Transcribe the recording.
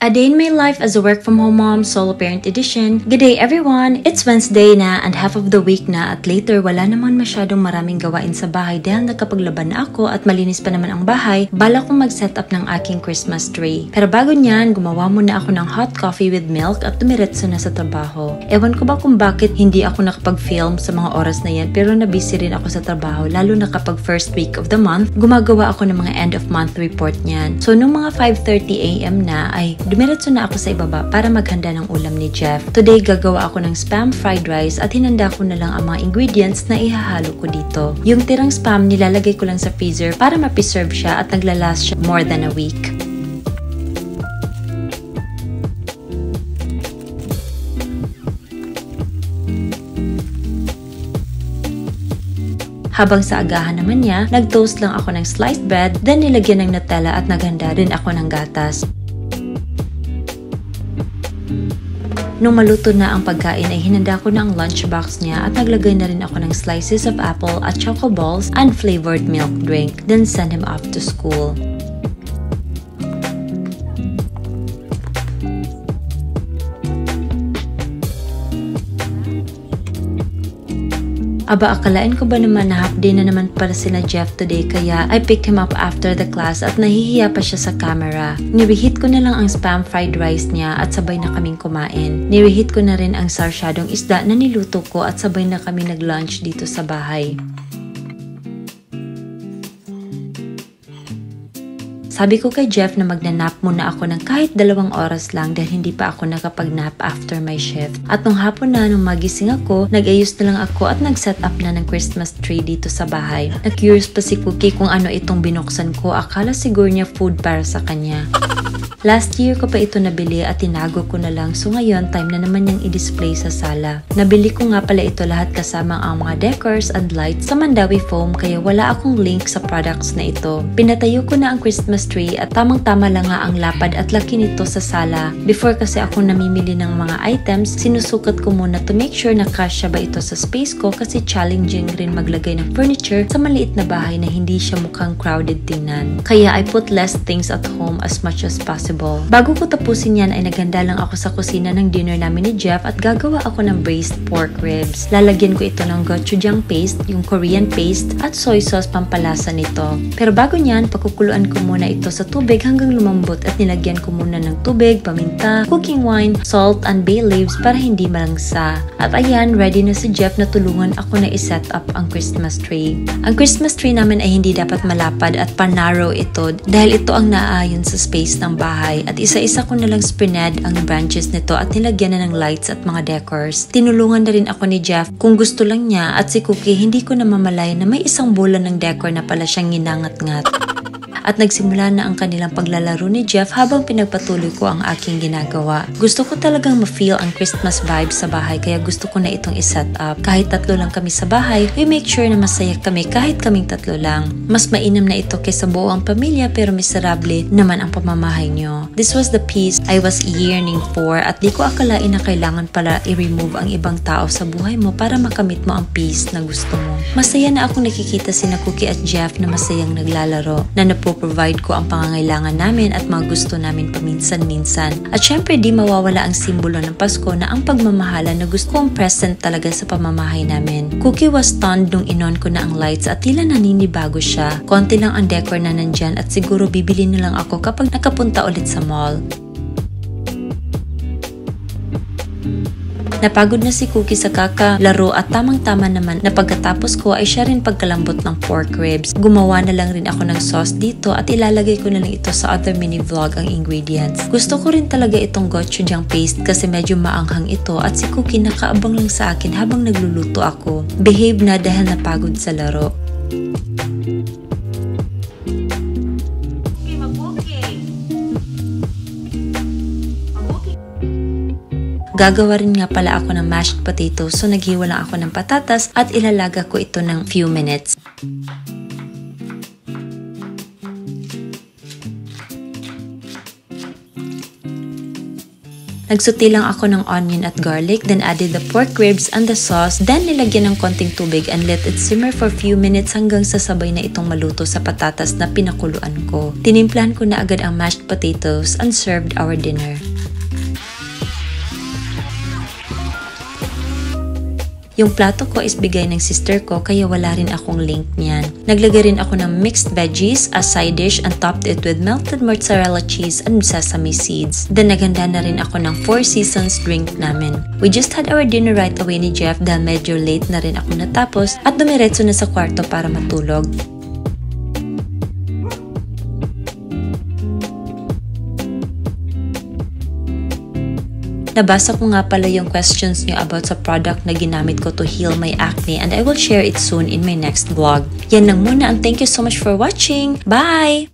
A Day in My Life as a Work From Home Mom Solo Parent Edition. Good day everyone! It's Wednesday na and half of the week na at later wala naman masyadong maraming gawain sa bahay dahil nakapaglaban na ako at malinis pa naman ang bahay. Bala kong mag-set up ng aking Christmas tree. Pero bago niyan, gumawa muna ako ng hot coffee with milk at tumiretso na sa trabaho. Ewan ko ba kung bakit hindi ako nakapag-film sa mga oras na yan pero nabusy rin ako sa trabaho lalo na kapag first week of the month, gumagawa ako ng mga end of month report niyan. So nung mga 5:30 AM na ay dumiretso na ako sa ibaba para maghanda ng ulam ni Jeff. Today, gagawa ako ng spam fried rice at hinanda ko na lang ang mga ingredients na ihahalo ko dito. Yung tirang spam, nilalagay ko lang sa freezer para ma-preserve siya at naglalast siya more than a week. Habang sa agahan naman niya, nag-toast lang ako ng sliced bread, then nilagyan ng Nutella at naghanda rin ako ng gatas. Nung maluto na ang pagkain ay hinanda ko na ang lunchbox niya at naglagay na rin ako ng slices of apple at choco balls and flavored milk drink, then send him off to school. Aba, akalain ko ba naman na half day na naman para sila Jeff today kaya I picked him up after the class at nahihiya pa siya sa camera. Nireheat ko na lang ang spam fried rice niya at sabay na kaming kumain. Nireheat ko na rin ang sarsyadong isda na niluto ko at sabay na kami nag-lunch dito sa bahay. Sabi ko kay Jeff na magnanap muna ako ng kahit 2 oras lang dahil hindi pa ako nakapag-nap after my shift. At nung hapon na nung magising ako, nag-ayos na lang ako at nag-set up na ng Christmas tree dito sa bahay. Na-curious pa si Cookie kung ano itong binuksan ko. Akala siguro niya food para sa kanya. Last year ko pa ito nabili at tinago ko na lang so ngayon time na naman niyang i-display sa sala. Nabili ko nga pala ito lahat kasama ang mga decors and lights sa Mandawi Foam kaya wala akong link sa products na ito. Pinatayo ko na ang Christmas tree at tamang-tama lang nga ang lapad at laki nito sa sala. Before kasi ako namimili ng mga items, sinusukat ko muna to make sure na kasya ba ito sa space ko kasi challenging rin maglagay ng furniture sa maliit na bahay na hindi siya mukhang crowded tingnan. Kaya I put less things at home as much as possible. Bago ko tapusin yan ay naghanda lang ako sa kusina ng dinner namin ni Jeff at gagawa ako ng braised pork ribs. Lalagyan ko ito ng gochujang paste, yung Korean paste at soy sauce pampalasa nito. Pero bago niyan, pakukuluan ko muna ito sa tubig hanggang lumambot at nilagyan ko muna ng tubig, paminta, cooking wine, salt, and bay leaves para hindi malangsa. At ayan, ready na si Jeff na tulungan ako na iset up ang Christmas tree. Ang Christmas tree namin ay hindi dapat malapad at pan-narrow ito dahil ito ang naaayon sa space ng bahay at isa-isa ko na lang spinad ang branches nito at nilagyan na ng lights at mga decors. Tinulungan na rin ako ni Jeff kung gusto lang niya at si Cookie hindi ko namamalay na may isang bola ng decor na pala siyang ginangat-ngat. At nagsimula na ang kanilang paglalaro ni Jeff habang pinagpatuloy ko ang aking ginagawa. Gusto ko talagang ma-feel ang Christmas vibe sa bahay kaya gusto ko na itong iset up. Kahit 3 lang kami sa bahay, we make sure na masaya kami kahit kaming 3 lang. Mas mainam na ito kaysa buo ang pamilya pero miserable naman ang pamamahay nyo. This was the peace I was yearning for at di ko akalain na kailangan pala i-remove ang ibang tao sa buhay mo para makamit mo ang peace na gusto mo. Masaya na akong nakikita sina Cookie at Jeff na masayang naglalaro, na provide ko ang pangangailangan namin at mga gusto namin paminsan-minsan. At syempre di mawawala ang simbolo ng Pasko na ang pagmamahala na gusto kong present talaga sa pamamahay namin. Cookie was stunned nung inon ko na ang lights at tila naninibago siya. Konti lang ang decor na nandyan at siguro bibili na lang ako kapag nakapunta ulit sa mall. Napagod na si Cookie sa kakalaro at tamang-tama naman na pagkatapos ko ay siya rin pagkalambot ng pork ribs. Gumawa na lang rin ako ng sauce dito at ilalagay ko na lang ito sa other mini vlog ang ingredients. Gusto ko rin talaga itong gochujang paste kasi medyo maanghang ito at si Cookie nakaabang lang sa akin habang nagluluto ako. Behave na dahil napagod sa laro. Gagawa rin nga pala ako ng mashed potatoes so naghiwa lang ako ng patatas at ilalaga ko ito ng few minutes. Nagsuti lang ako ng onion at garlic, then added the pork ribs and the sauce, then nilagyan ng konting tubig and let it simmer for a few minutes hanggang sasabay na itong maluto sa patatas na pinakuluan ko. Tinimplahan ko na agad ang mashed potatoes and served our dinner. Yung plato ko is bigay ng sister ko kaya wala rin akong link niyan. Naglagay rin ako ng mixed veggies as side dish and topped it with melted mozzarella cheese and sesame seeds. Then naghanda na rin ako ng Four Seasons drink namin. We just had our dinner right away ni Jeff dahil medyo late na rin ako natapos at dumiretso na sa kwarto para matulog. Nabasa ko nga pala yung questions niyo about sa product na ginamit ko to heal my acne and I will share it soon in my next vlog. Yan lang muna and thank you so much for watching. Bye!